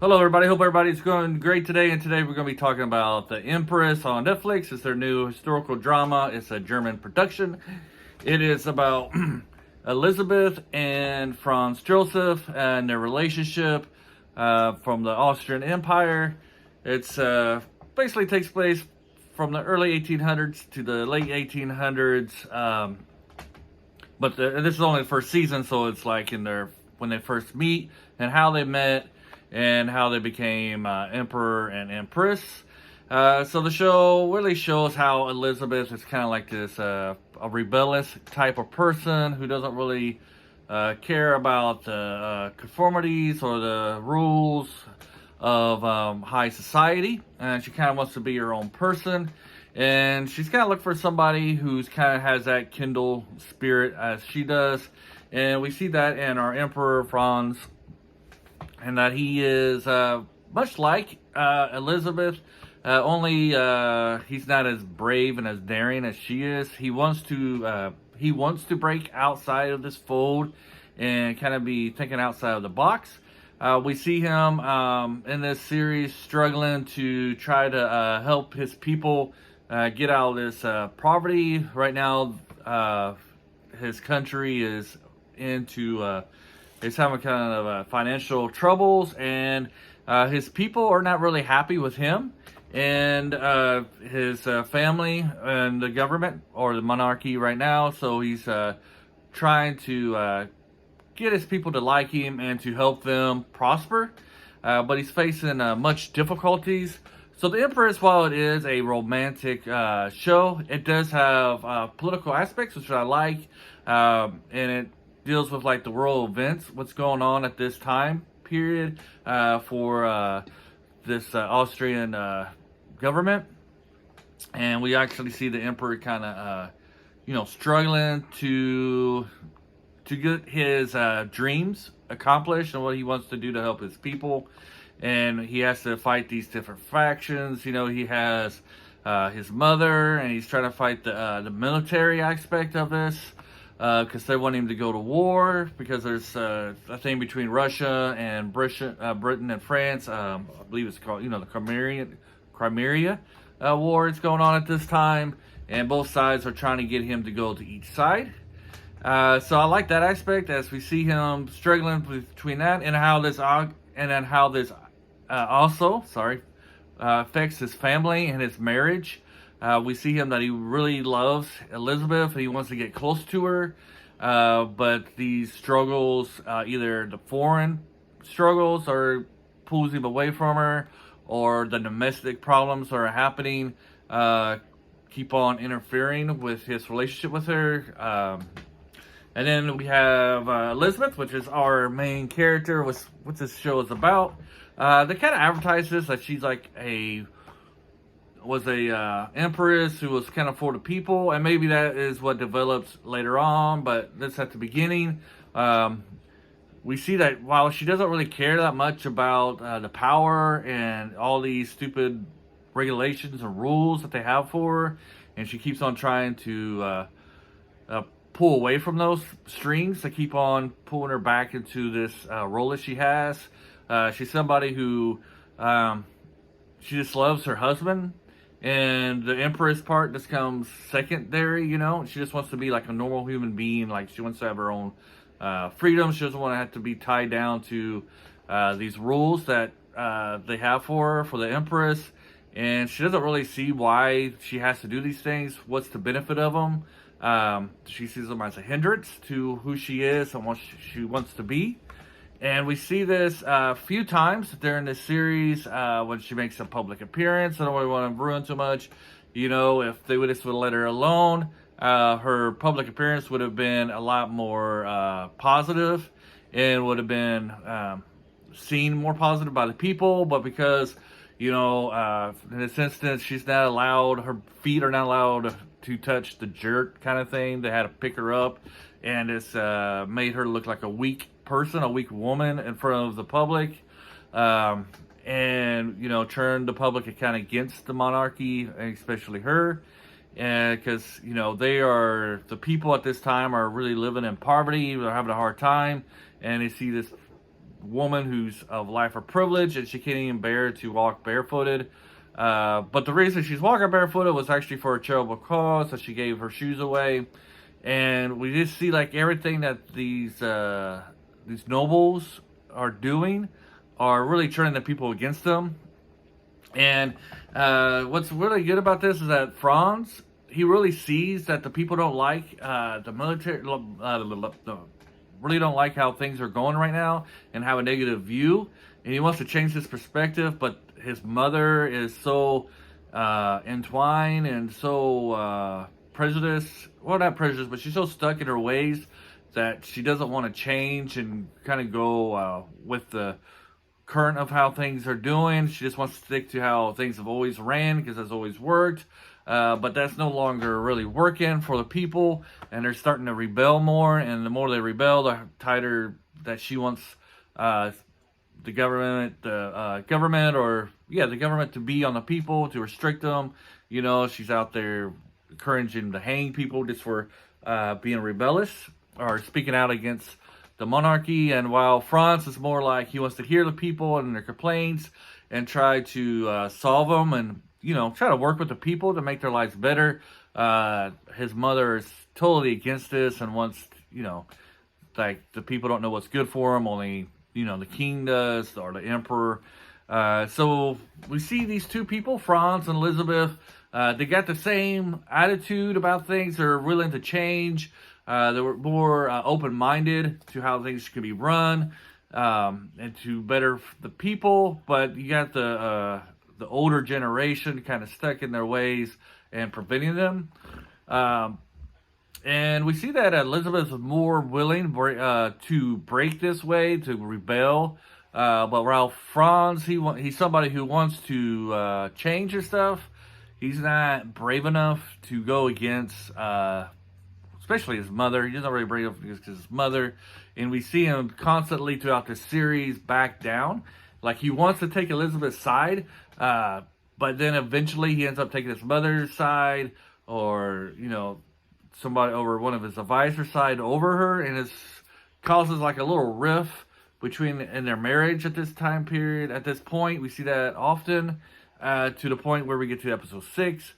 Hello, everybody. Hope everybody's going great today. And today we're going to be talking about The Empress on Netflix. It's their new historical drama. It's a German production. It is about Elizabeth and Franz Joseph and their relationship from the Austrian Empire. It's basically takes place from the early 1800s to the late 1800s. But this is only the first season, so it's like in their when they first meet and how they met and how they became emperor and empress. So the show really shows how Elizabeth is kind of like this a rebellious type of person who doesn't really care about the conformities or the rules of high society, and she kind of wants to be her own person. And she's kind of looking for somebody who's kind of has that Kindle spirit as she does. And we see that in our Emperor Franz, and that he is much like Elizabeth, only he's not as brave and as daring as she is. He wants to break outside of this fold and kind of be thinking outside of the box. We see him in this series struggling to try to help his people get out of this poverty. Right now, his country is into is having kind of financial troubles, and his people are not really happy with him and his family and the government or the monarchy right now. So he's trying to get his people to like him and to help them prosper, but he's facing much difficulties. So The Empress, while it is a romantic show, it does have political aspects, which I like, and it deals with like the world events, what's going on at this time period for this Austrian government. And we actually see the emperor kind of struggling to get his dreams accomplished and what he wants to do to help his people. And he has to fight these different factions. He has his mother, and he's trying to fight the military aspect of this because they want him to go to war, because there's a thing between Russia and Britain and France. I believe it's called, the Crimea war is going on at this time, and both sides are trying to get him to go to each side. So I like that aspect as we see him struggling between that and how this also affects his family and his marriage. We see him that he really loves Elizabeth and he wants to get close to her, but these struggles, either the foreign struggles or pulls him away from her, or the domestic problems that are happening keep on interfering with his relationship with her. And then we have Elizabeth, which is our main character, what this show is about. They kind of advertise this that she's like was a empress who was kind of for the people, and maybe that is what develops later on, but that's at the beginning. We see that while she doesn't really care that much about the power and all these stupid regulations and rules that they have for her, and she keeps on trying to pull away from those strings that keep on pulling her back into this role that she has. She's somebody who she just loves her husband, and the empress part just comes secondary. She just wants to be like a normal human being. Like, she wants to have her own freedom. She doesn't want to have to be tied down to these rules that they have for her, for the empress, and she doesn't really see why she has to do these things. What's the benefit of them? She sees them as a hindrance to who she is and what she wants to be. And we see this a few times during this series when she makes a public appearance. I don't really want to ruin too much. If they would have let her alone, her public appearance would have been a lot more positive and would have been seen more positive by the people. But because, in this instance, she's not allowed, her feet are not allowed to touch the dirt kind of thing. They had to pick her up, and it's made her look like a weak person, a weak woman in front of the public, and turned the public kind of against the monarchy, especially her, and because the people at this time are really living in poverty. They're having a hard time, and they see this woman who's of life of privilege, and she can't even bear to walk barefooted. But the reason she's walking barefooted was actually for a charitable cause, so she gave her shoes away. And we just see like everything that these nobles are doing are really turning the people against them. And what's really good about this is that Franz, he really sees that the people don't like the military, really don't like how things are going right now and have a negative view. And he wants to change his perspective, but his mother is so entwined and so prejudiced. Well, not prejudiced, but she's so stuck in her ways that she doesn't want to change and kind of go with the current of how things are doing. She just wants to stick to how things have always ran because it's always worked. But that's no longer really working for the people, and they're starting to rebel more. And the more they rebel, the tighter that she wants the government to be on the people, to restrict them. You know, she's out there encouraging to hang people just for being rebellious or speaking out against the monarchy. And while Franz is more like he wants to hear the people and their complaints and try to solve them and, you know, try to work with the people to make their lives better. His mother is totally against this and wants, you know, like the people don't know what's good for them, only, you know, the king does or the emperor. So we see these two people, Franz and Elizabeth. They got the same attitude about things. They're willing to change. They were more open-minded to how things can be run and to better the people. But you got the older generation kind of stuck in their ways and preventing them. And we see that Elizabeth is more willing to break this way, to rebel. But while Franz, he's somebody who wants to change his stuff. He's not brave enough to go against, especially his mother. He's not really brave enough against his mother. And we see him constantly throughout the series back down. Like he wants to take Elizabeth's side, but then eventually he ends up taking his mother's side, or, you know, somebody over one of his advisors' side over her, and it causes like a little rift in their marriage at this time period. At this point, we see that often to the point where we get to episode 6,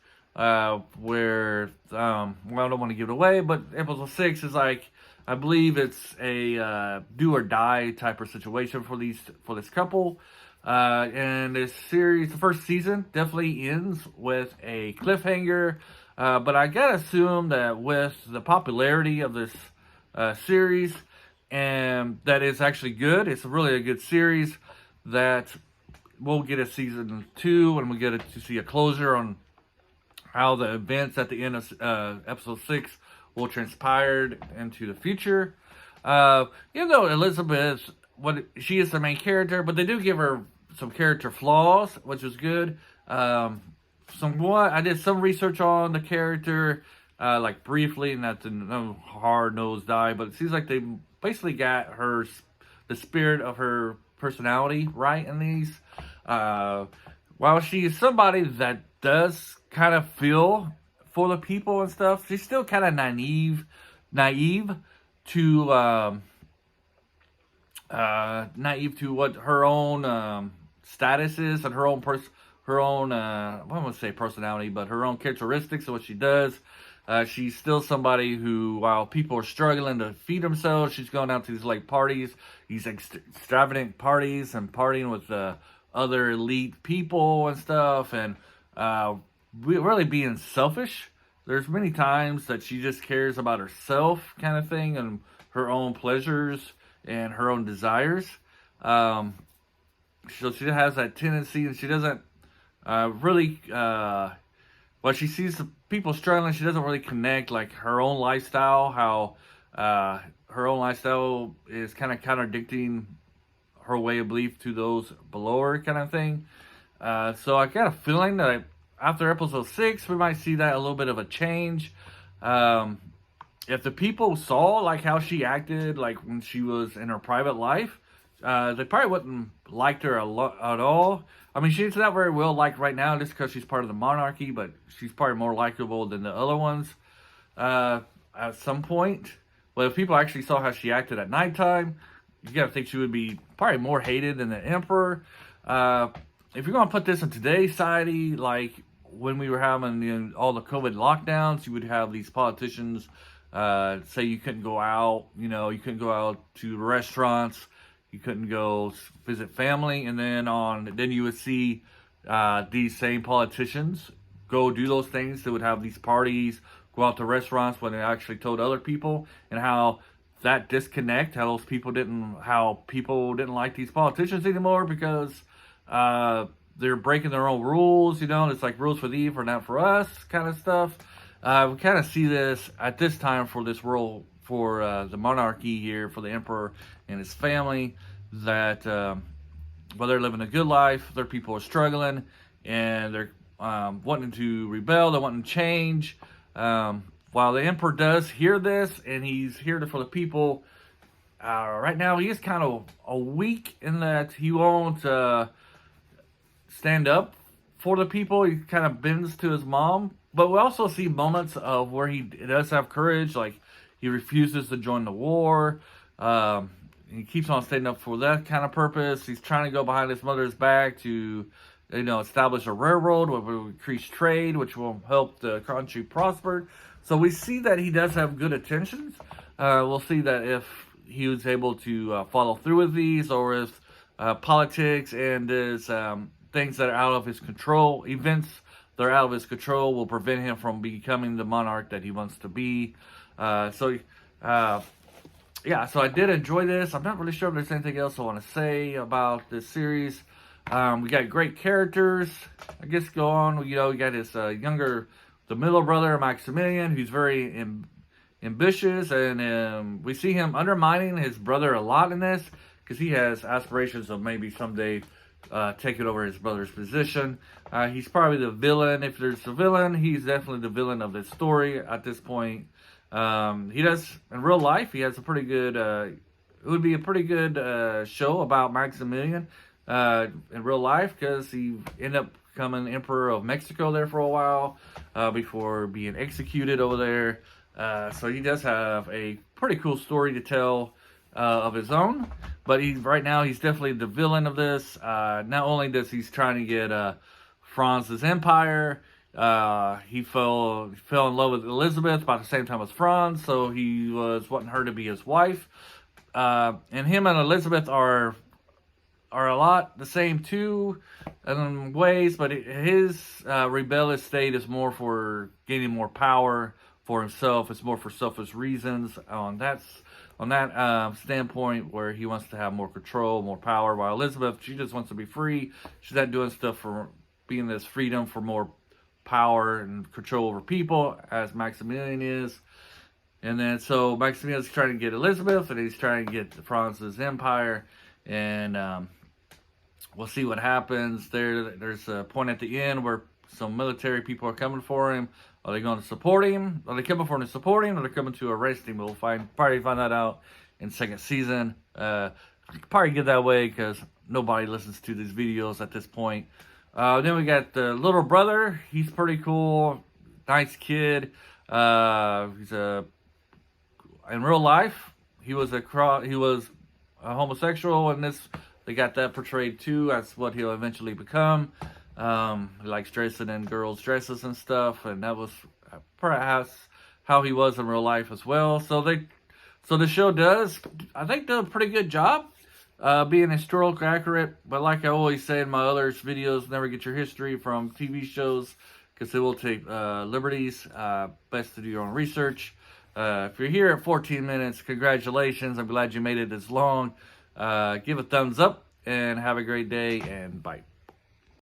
where well, I don't want to give it away, but episode 6 is like, I believe it's a do or die type of situation for this couple. And this series, the first season, definitely ends with a cliffhanger. But I gotta assume that with the popularity of this series, and that it's actually good, it's really a good series, that we'll get a season 2 and we get to see a closure on how the events at the end of episode 6 will transpire into the future. Even though Elizabeth, she is the main character, but they do give her some character flaws, which is good. Somewhat, I did some research on the character, like briefly, not to no hard nose dive, but it seems like they basically got the spirit of her personality right in these. While she is somebody that does kind of feel for the people and stuff, she's still kind of naive to what her own status is and her own I don't want to say personality, but her own characteristics of what she does. She's still somebody who, while people are struggling to feed themselves, she's going out to these like parties, these extravagant parties, and partying with other elite people and stuff, and really being selfish. There's many times that she just cares about herself, kind of thing, and her own pleasures and her own desires. So she has that tendency, and she doesn't really, when she sees the people struggling, she doesn't really connect like her own lifestyle, how her own lifestyle is kind of contradicting her way of belief to those below her, kind of thing. So I got a feeling that after episode 6, we might see that a little bit of a change. If the people saw like how she acted like when she was in her private life, they probably wouldn't liked her a lot at all. I mean, she's not very well liked right now just because she's part of the monarchy, but she's probably more likable than the other ones at some point. But if people actually saw how she acted at nighttime, you got to think she would be probably more hated than the emperor. If you're going to put this in today's society, like when we were having all the COVID lockdowns, you would have these politicians say you couldn't go out, you couldn't go out to restaurants, you couldn't go visit family, and then you would see these same politicians go do those things. They would have these parties, go out to restaurants when they actually told other people, and how that disconnect, how people didn't like these politicians anymore because they're breaking their own rules. It's like rules for thee, for not for us, kind of stuff. We kind of see this at this time for this world, for the monarchy here, for the emperor and his family, that while they're living a good life, their people are struggling, and they're wanting to rebel, they're wanting to change. While the emperor does hear this, and he's here for the people, right now he is kind of weak in that he won't stand up for the people. He kind of bends to his mom. But we also see moments of where he does have courage, like he refuses to join the war. He keeps on standing up for that kind of purpose. He's trying to go behind his mother's back to, establish a railroad, which will increase trade, which will help the country prosper. So we see that he does have good intentions. We'll see that if he was able to follow through with these, or if politics and his things that are out of his control, events that are out of his control, will prevent him from becoming the monarch that he wants to be. So I did enjoy this. I'm not really sure if there's anything else I want to say about this series. We got great characters. I guess go on. We got his the middle brother, Maximilian, who's very ambitious, and we see him undermining his brother a lot in this, because he has aspirations of maybe someday taking over his brother's position. He's probably the villain. If there's a villain, he's definitely the villain of this story at this point. He does, in real life, he has a pretty good, it would be a pretty good show about Maximilian in real life, because he ended up becoming emperor of Mexico there for a while before being executed over there. So he does have a pretty cool story to tell of his own, but right now he's definitely the villain of this. Not only does he's trying to get Franz's empire, he fell in love with Elizabeth about the same time as Franz, so he was wanting her to be his wife. And him and Elizabeth are a lot the same too in ways, but his rebellious state is more for gaining more power for himself. It's more for selfish reasons on that standpoint, where he wants to have more control, more power, while Elizabeth, she just wants to be free. She's not doing stuff for being this freedom for more power and control over people, as Maximilian is. And then so Maximilian's trying to get Elizabeth, and he's trying to get Franz's empire, and we'll see what happens. There's a point at the end where some military people are coming for him. Are they going to support him? Are they coming for him to support him, or are they coming to arrest him? We'll probably find that out in second season. Probably get that way, because nobody listens to these videos at this point. Then we got the little brother. He's pretty cool, nice kid. He's in real life, he was a homosexual, and they got that portrayed too. That's what he'll eventually become. He likes dressing in girls' dresses and stuff, and that was perhaps how he was in real life as well. So the show does, I think, do a pretty good job being historically accurate. But like I always say in my other videos, never get your history from TV shows, because it will take liberties. Best to do your own research. If you're here at 14 minutes, congratulations. I'm glad you made it this long. Give a thumbs up, and have a great day, and bye.